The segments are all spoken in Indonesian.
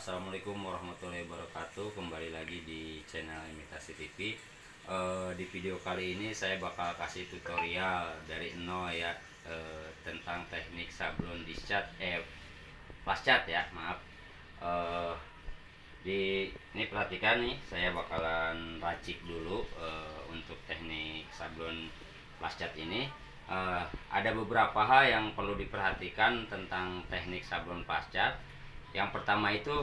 Assalamualaikum warahmatullahi wabarakatuh. Kembali lagi di channel Imitasi TV. Di video kali ini saya bakal kasih tutorial dari nol ya, tentang teknik sablon discharge flash cat ya, maaf. Ini perhatikan nih, saya bakalan racik dulu untuk teknik sablon flash cat ini. Ada beberapa hal yang perlu diperhatikan tentang teknik sablon flash cat. Yang pertama itu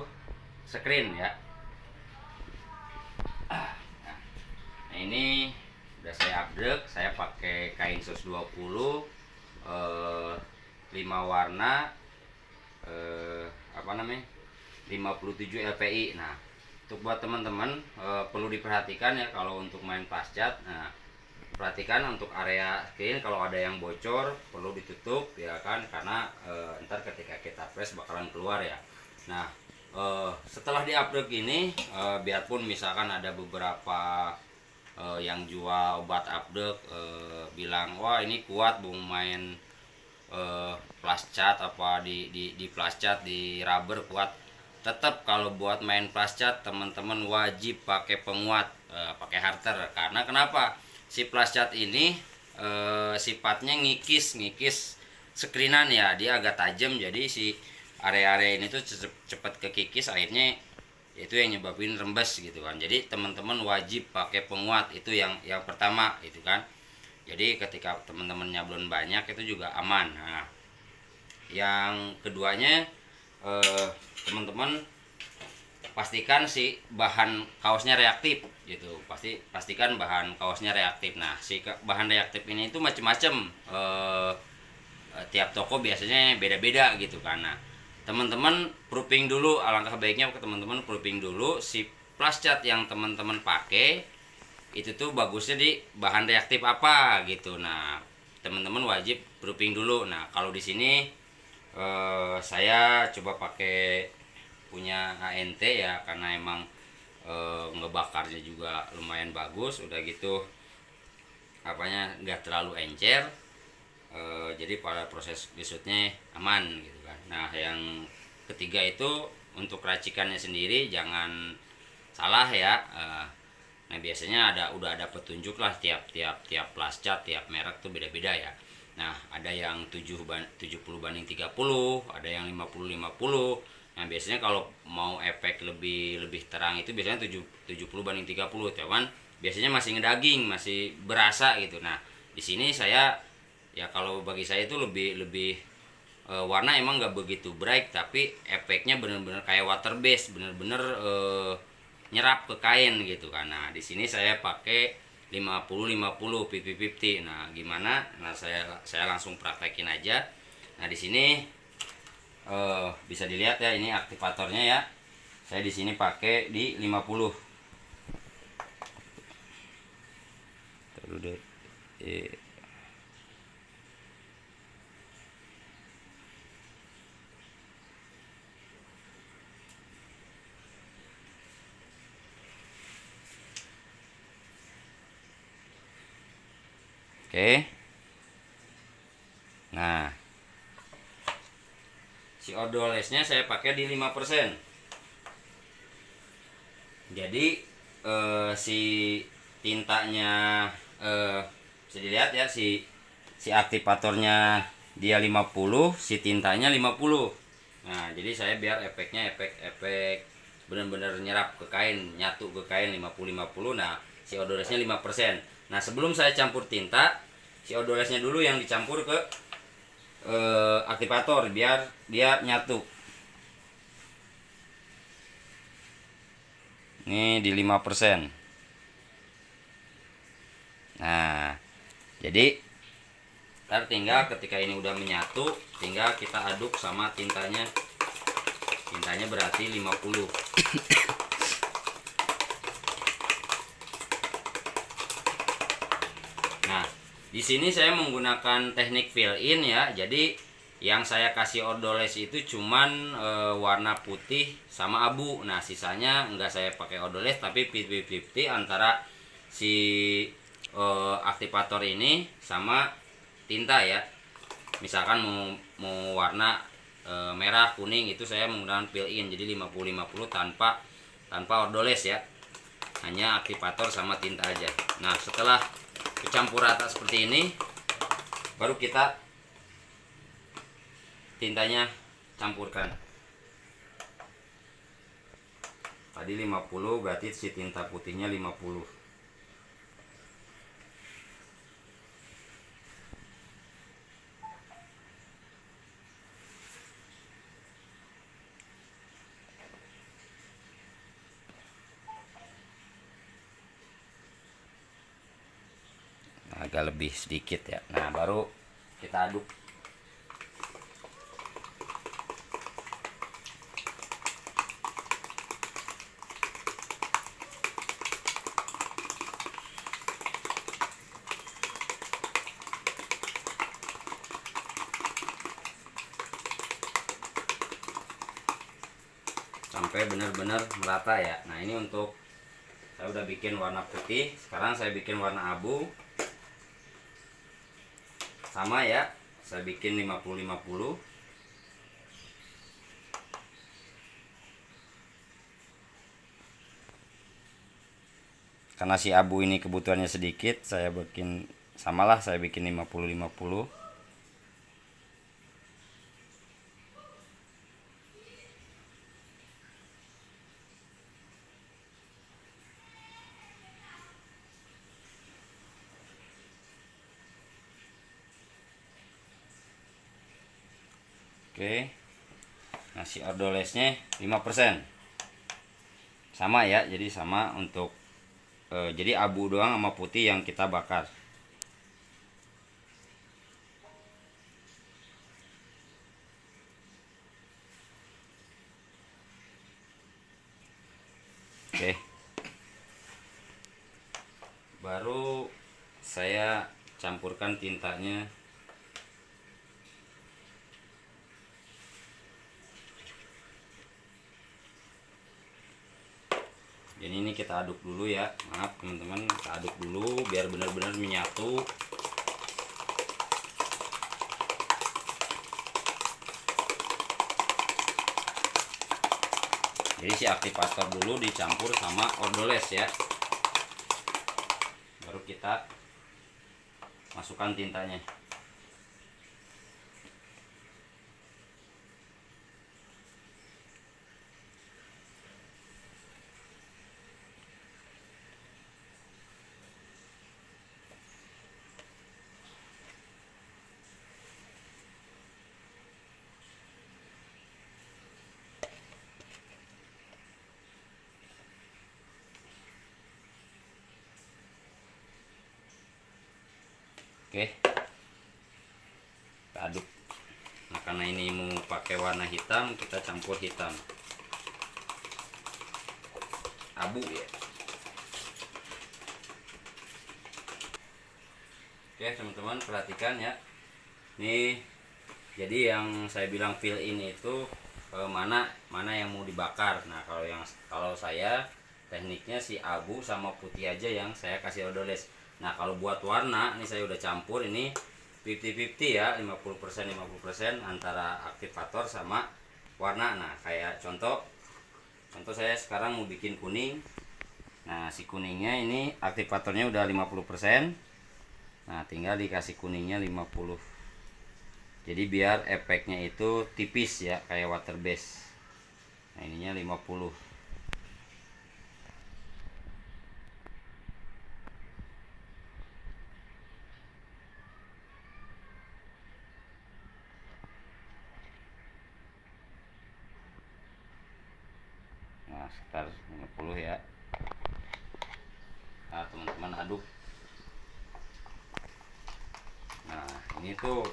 screen ya. Nah, ini udah saya upgrade, saya pakai kain sos 20 5 warna, 57 LPI. Nah, untuk buat teman-teman perlu diperhatikan ya kalau untuk main flash cat. Nah, perhatikan untuk area screen, kalau ada yang bocor perlu ditutup ya kan, karena ntar ketika kita press bakalan keluar ya. Nah, setelah di-upgrade gini, biarpun misalkan ada beberapa yang jual obat upgrade bilang wah ini kuat bung main flash cat apa di flash cat di rubber kuat, tetap kalau buat main flash cat teman-teman wajib pakai penguat, pakai harter. Karena kenapa? Si flash cat ini sifatnya ngikis screenan ya, dia agak tajam, jadi si area-area ini tuh cepat kekikis, akhirnya itu yang nyebabin rembes gitu kan. Jadi teman-teman wajib pakai penguat, itu yang pertama itu kan. Jadi ketika teman-teman nyablon banyak itu juga aman. Nah, yang keduanya teman-teman pastikan si bahan kaosnya reaktif gitu. Pastikan bahan kaosnya reaktif. Nah, si bahan reaktif ini itu macam-macam, tiap toko biasanya beda-beda gitu kan. Nah, teman-teman proofing dulu, alangkah baiknya teman-teman proofing dulu si flash cat yang teman-teman pakai itu tuh bagusnya di bahan reaktif apa gitu. Nah, teman-teman wajib proofing dulu. Nah, kalau di sini saya coba pakai punya ANT ya, karena emang ngebakarnya juga lumayan bagus, udah gitu apanya nggak terlalu encer, jadi pada proses disutnya aman gitu kan. Nah, yang ketiga itu untuk racikannya sendiri jangan salah ya. Nah, biasanya udah ada petunjuk lah, tiap flash cat tiap merek tuh beda-beda ya. Nah, ada yang 70 banding 30, ada yang 50-50. Nah, biasanya kalau mau efek lebih terang itu biasanya 70 banding 30, cuman biasanya masih ngedaging, masih berasa gitu. Nah, di sini saya ya, kalau bagi saya itu lebih warna emang nggak begitu bright, tapi efeknya bener-bener kayak water base, bener-bener nyerap ke kain gitu kan. Nah, di sini saya pakai 50-50 50-50. Nah, gimana? Nah, saya langsung praktekin aja. Nah, di sini bisa dilihat ya, ini aktivatornya ya. Saya di sini pakai di 50. Terus deh. Oke. Nah, si odolesnya saya pakai di 5%. Jadi si tintanya bisa dilihat ya, si aktivatornya dia 50, si tintanya 50. Nah, jadi saya biar efeknya efek benar-benar nyerap ke kain, nyatu ke kain 50-50. Nah, si odolesnya 5%. Nah, sebelum saya campur tinta, si odolesnya dulu yang dicampur ke aktivator biar dia nyatu. Ini di 5%. Nah, jadi ntar tinggal ketika ini udah menyatu, tinggal kita aduk sama tintanya. Tintanya berarti 50. Nah, di sini saya menggunakan teknik fill in ya. Jadi yang saya kasih odoles itu cuman warna putih sama abu. Nah, sisanya enggak saya pakai odoles, tapi 50-50 antara si aktivator ini sama tinta ya. Misalkan mau warna merah, kuning itu saya menggunakan fill in, jadi 50-50 tanpa ordoles ya, hanya aktivator sama tinta aja. Nah setelah dicampur rata seperti ini, baru kita tintanya campurkan. Tadi 50, berarti si tinta putihnya 50. Agak lebih sedikit ya. Nah baru kita aduk. Sampai benar-benar merata ya. Nah ini untuk saya udah bikin warna putih, sekarang saya bikin warna abu. Sama ya, saya bikin 50-50. Karena si abu ini kebutuhannya sedikit, saya bikin samalah, saya bikin 50-50. Oke. Nah, si ordolesnya 5%. Sama ya, jadi sama untuk jadi abu doang sama putih yang kita bakar. Oke. Baru saya campurkan tintanya. Jadi ini kita aduk dulu ya, maaf teman-teman, kita aduk dulu biar benar-benar menyatu. Jadi si aktivator dulu dicampur sama ordoles ya, baru kita masukkan tintanya. Oke, kita aduk. Nah karena ini mau pakai warna hitam, kita campur hitam abu ya. Oke teman-teman, perhatikan ya, ini jadi yang saya bilang fill in itu mana yang mau dibakar. Nah kalau saya tekniknya si abu sama putih aja yang saya kasih ordoles. Nah kalau buat warna ini saya udah campur, ini 50-50 ya, 50% 50% antara aktivator sama warna. Nah kayak contoh saya sekarang mau bikin kuning. Nah si kuningnya ini aktivatornya udah 50%. Nah tinggal dikasih kuningnya 50. Jadi biar efeknya itu tipis ya, kayak water base. Nah ininya 50. Nah sekitar 50 ya. Nah teman-teman aduk. Nah ini tuh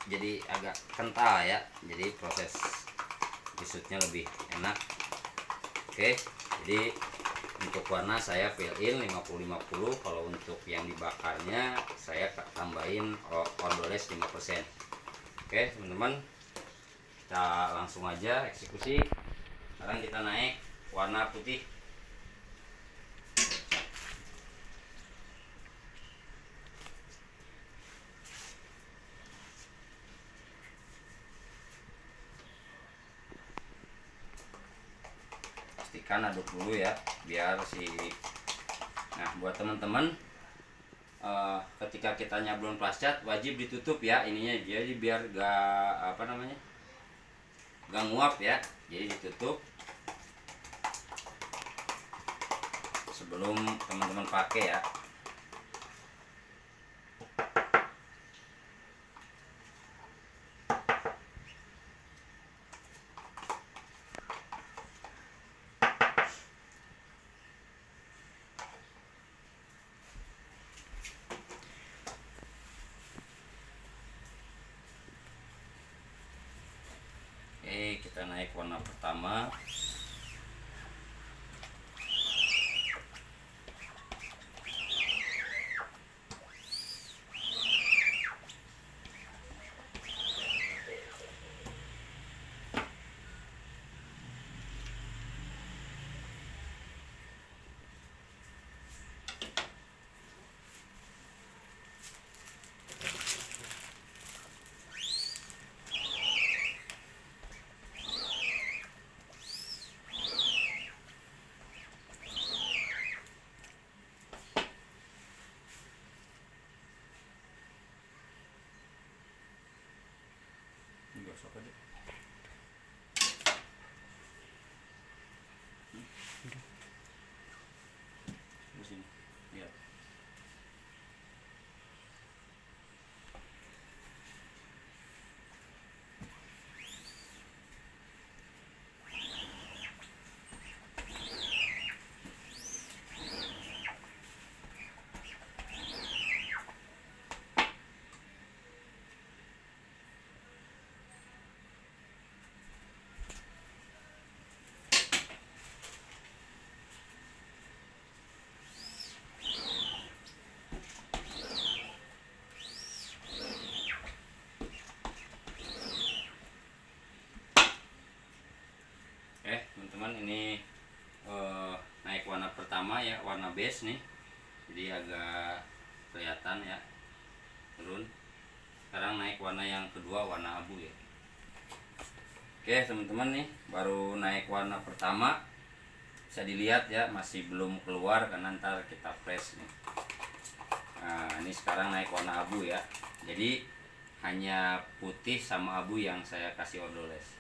jadi agak kental ya, jadi proses bisutnya lebih enak. Oke, jadi untuk warna saya fill in 50-50. Kalau untuk yang dibakarnya saya tambahin ordoles 5%. Oke teman-teman, kita langsung aja eksekusi. Sekarang kita naik warna putih. pastikan aduk dulu ya biar nah buat teman-teman ketika kita nyablon plas cat wajib ditutup ya ininya, jadi biar gak gak nguap ya, jadi ditutup sebelum teman-teman pakai ya. Oke, kita naik warna pertama. Gosok aja. Di sini. Lihat. Teman-teman, ini naik warna pertama ya, warna beige nih, jadi agak kelihatan ya turun. Sekarang naik warna yang kedua, warna abu ya. Oke teman-teman, nih baru naik warna pertama, bisa dilihat ya masih belum keluar karena ntar kita press nih. Nah ini sekarang naik warna abu ya, jadi hanya putih sama abu yang saya kasih odoles.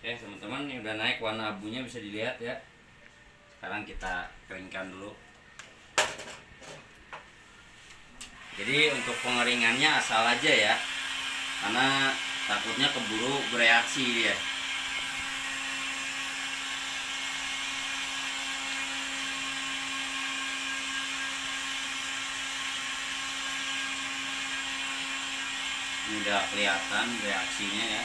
Oke teman-teman, ini udah naik warna abunya, bisa dilihat ya. Sekarang kita keringkan dulu. Jadi untuk pengeringannya asal aja ya, karena takutnya keburu bereaksi ya. nggak kelihatan reaksinya ya.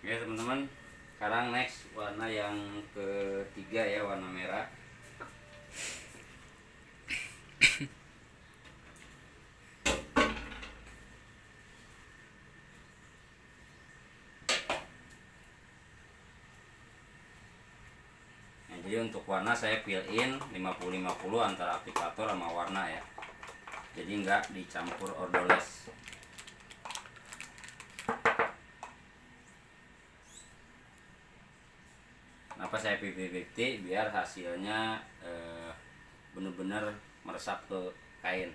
Oke teman-teman, sekarang next warna yang ketiga ya, warna merah. Nah, jadi untuk warna saya fill in 50-50 antara aplikator sama warna ya, jadi enggak dicampur ordoles. Kenapa saya 50-50? Biar hasilnya benar-benar meresap ke kain.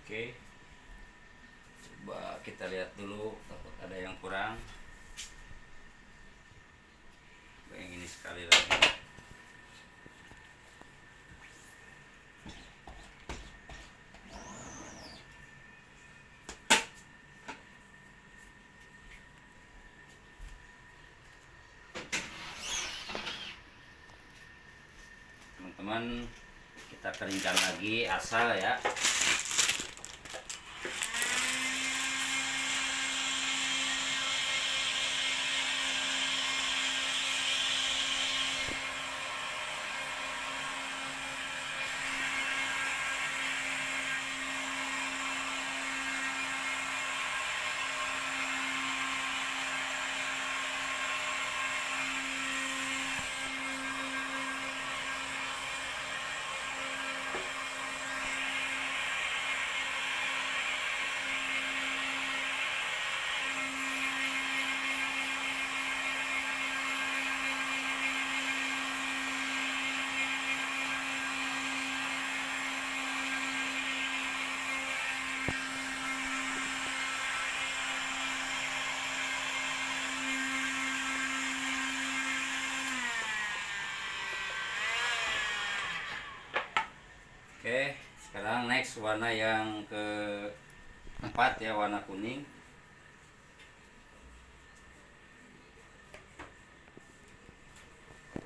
Oke, coba kita lihat dulu, takut ada yang kurang. Yang ini sekali lagi. Teman-teman, kita keringkan lagi asal ya. Oke, sekarang next warna yang keempat ya, warna kuning.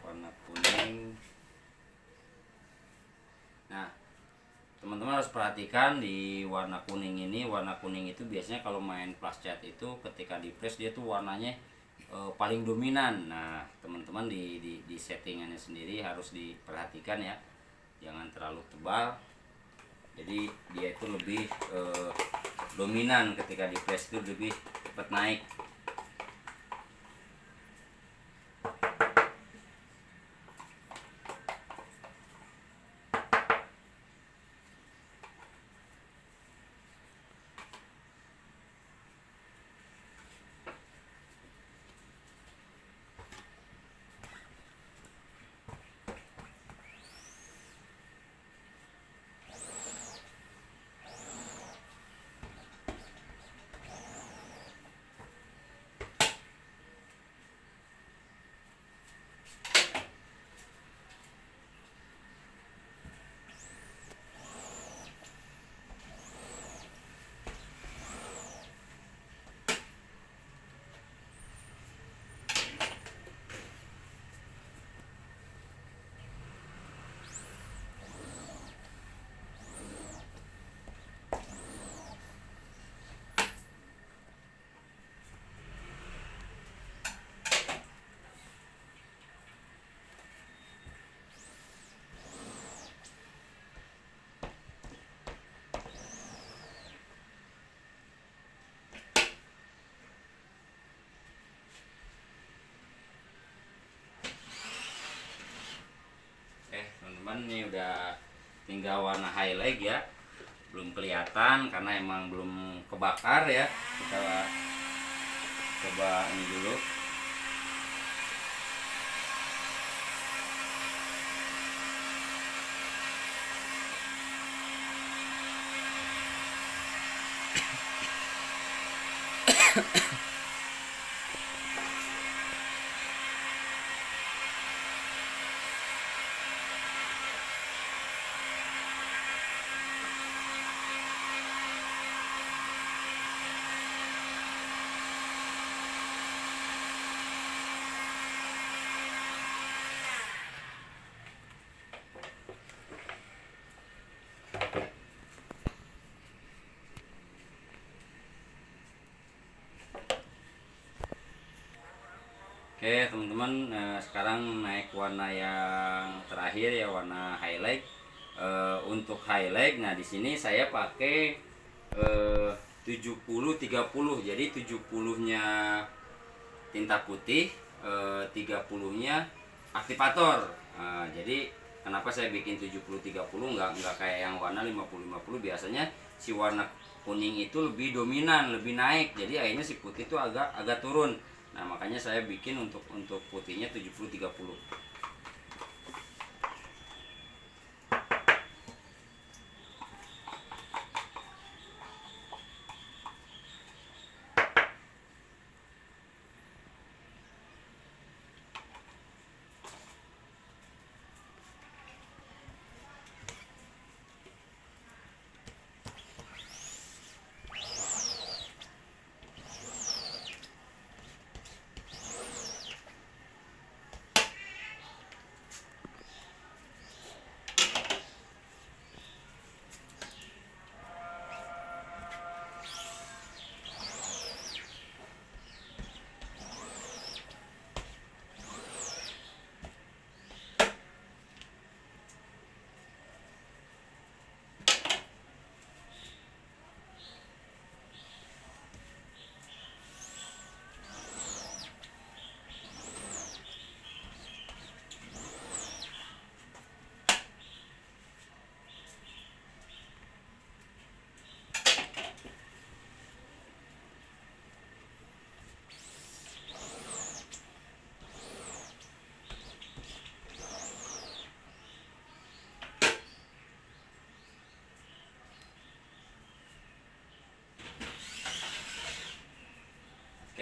Warna kuning. Nah, teman-teman harus perhatikan di warna kuning ini. Warna kuning itu biasanya kalau main plus cat itu ketika di press dia tuh warnanya paling dominan. Nah, teman-teman di settingannya sendiri harus diperhatikan ya, jangan terlalu tebal, jadi dia itu lebih dominan ketika di press itu lebih cepat naik. teman-teman, ini udah tinggal warna highlight ya, belum kelihatan karena emang belum kebakar ya. Kita coba ini dulu. Oke teman-teman, sekarang naik warna yang terakhir ya, warna highlight. Untuk highlight, nah di sini saya pakai 70-30, jadi 70-nya tinta putih, 30-nya aktivator. Jadi kenapa saya bikin 70-30, nggak kayak yang warna 50-50. Biasanya si warna kuning itu lebih dominan, lebih naik, jadi akhirnya si putih itu agak turun. Nah makanya saya bikin untuk putihnya 70-30.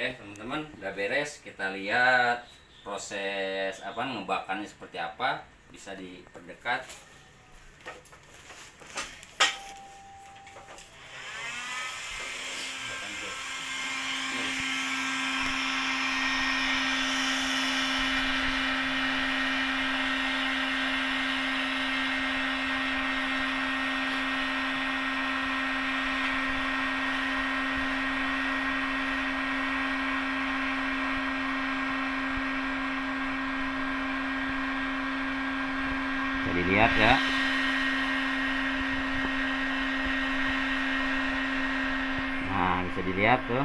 Oke teman-teman, udah beres. Kita lihat proses ngebakarnya seperti apa. Bisa diperdekat. Bisa dilihat ya. Nah bisa dilihat tuh,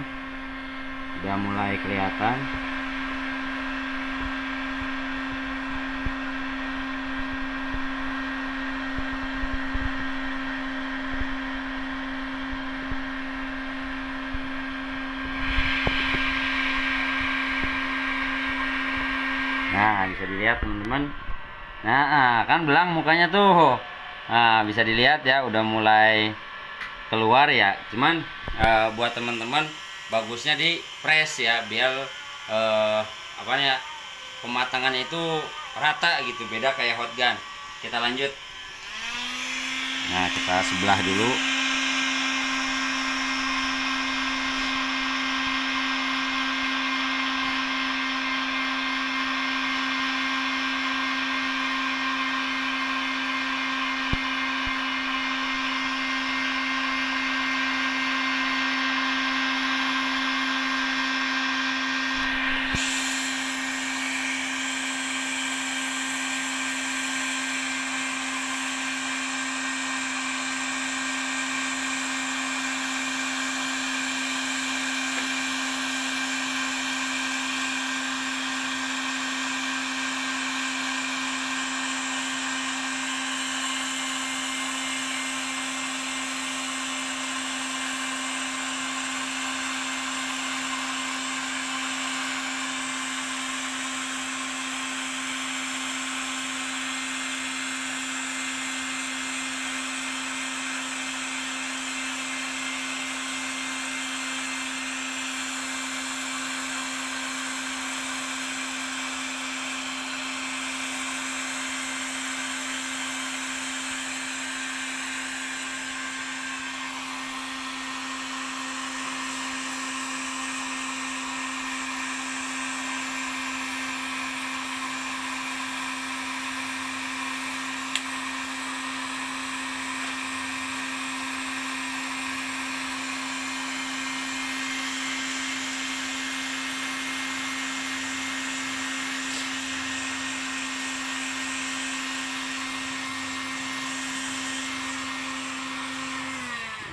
udah mulai kelihatan. Nah bisa dilihat teman-teman. Nah kan belang mukanya tuh. Nah bisa dilihat ya, udah mulai keluar ya. Cuman buat teman-teman, bagusnya di press ya, biar pematangannya itu rata gitu, beda kayak hot gun. Kita lanjut. Nah kita sebelah dulu.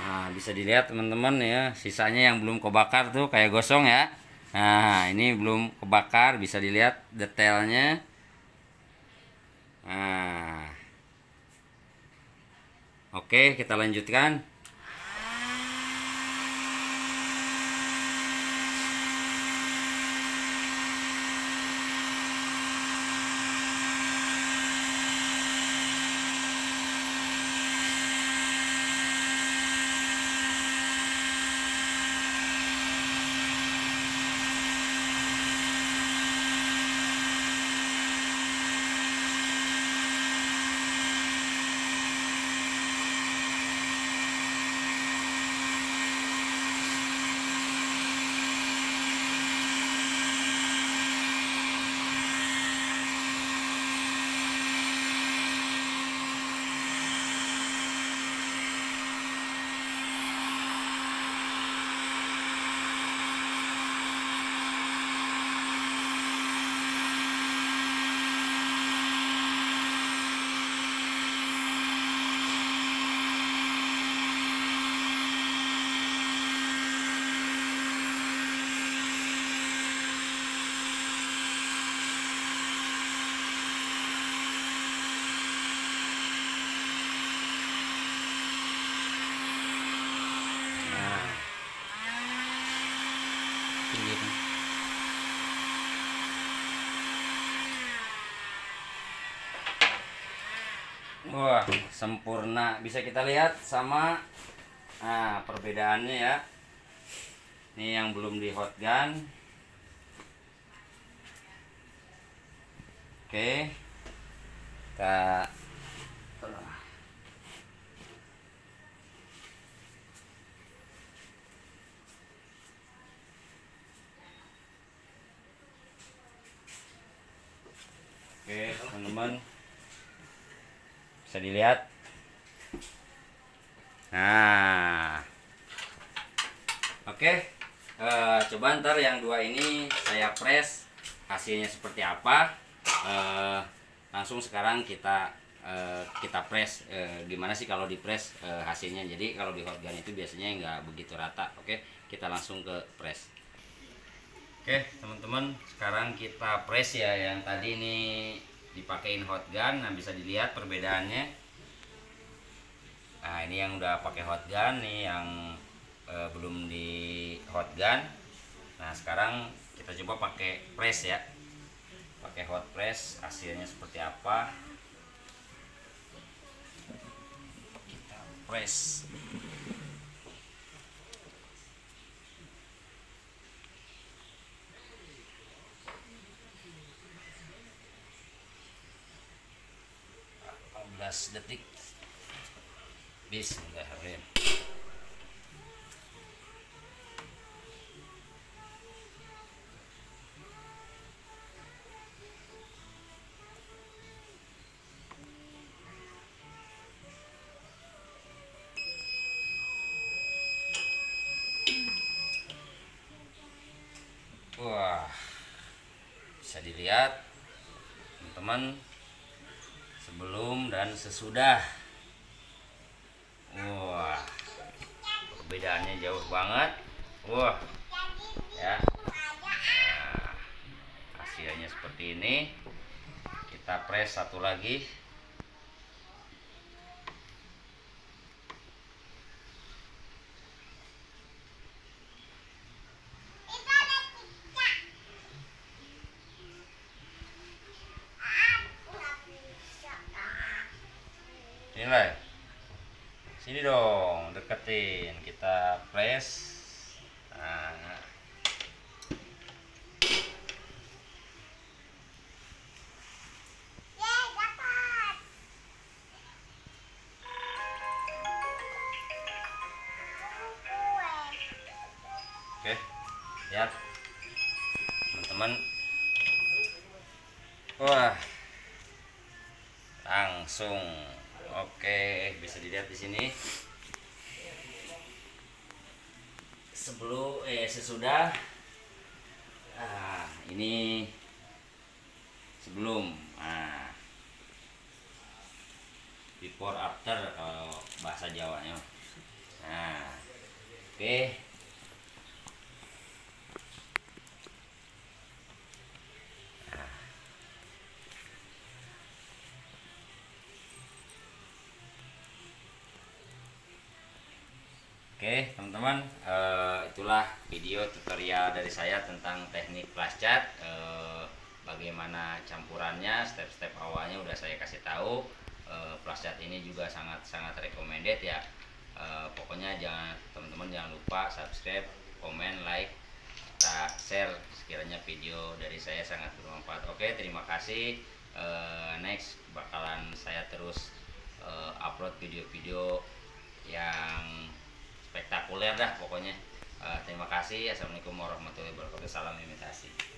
Nah, bisa dilihat teman-teman ya, sisanya yang belum kebakar tuh kayak gosong ya. Nah, ini belum kebakar, bisa dilihat detailnya. Nah, oke, kita lanjutkan. Wah, sempurna. Bisa kita lihat sama perbedaannya ya. Ini yang belum di hot gun. Oke. Kita Oke, teman-teman. Bisa dilihat. Nah, oke, coba ntar yang dua ini saya press hasilnya seperti apa. Langsung sekarang kita press. Gimana sih kalau di press hasilnya? Jadi kalau di hot gun itu biasanya nggak begitu rata. Oke, kita langsung ke press. Oke, teman-teman, sekarang kita press ya. Yang tadi ini dipakein hot gun. Nah, bisa dilihat perbedaannya. Nah, ini yang udah pakai hot gun, nih yang belum di hot gun. Nah, sekarang kita coba pakai press ya. Pakai hot press hasilnya seperti apa? Kita press. Detik. Bismillahirrahmanirrahim. Wah, bisa dilihat teman-teman sebelum dan sesudah. Wah, perbedaannya jauh banget. Wah, ya. Nah, hasilnya seperti ini. Kita press satu lagi. Inilah. Sini dong, deketin. Kita press. Nah. Oke, lihat teman-teman. Wah, langsung. Oke, bisa dilihat di sini. Sesudah. Ini sebelum. Nah, before after kalau bahasa Jawanya. Nah, oke. Oke teman-teman, itulah video tutorial dari saya tentang teknik flash cat. Bagaimana campurannya, step-step awalnya udah saya kasih tahu. Flash cat ini juga sangat recommended ya. Pokoknya teman-teman jangan lupa subscribe, komen, like, share sekiranya video dari saya sangat bermanfaat. Oke, terima kasih. Next bakalan saya terus upload video-video yang spektakuler dah pokoknya. Terima kasih. Assalamualaikum warahmatullahi wabarakatuh. Salam imitasi.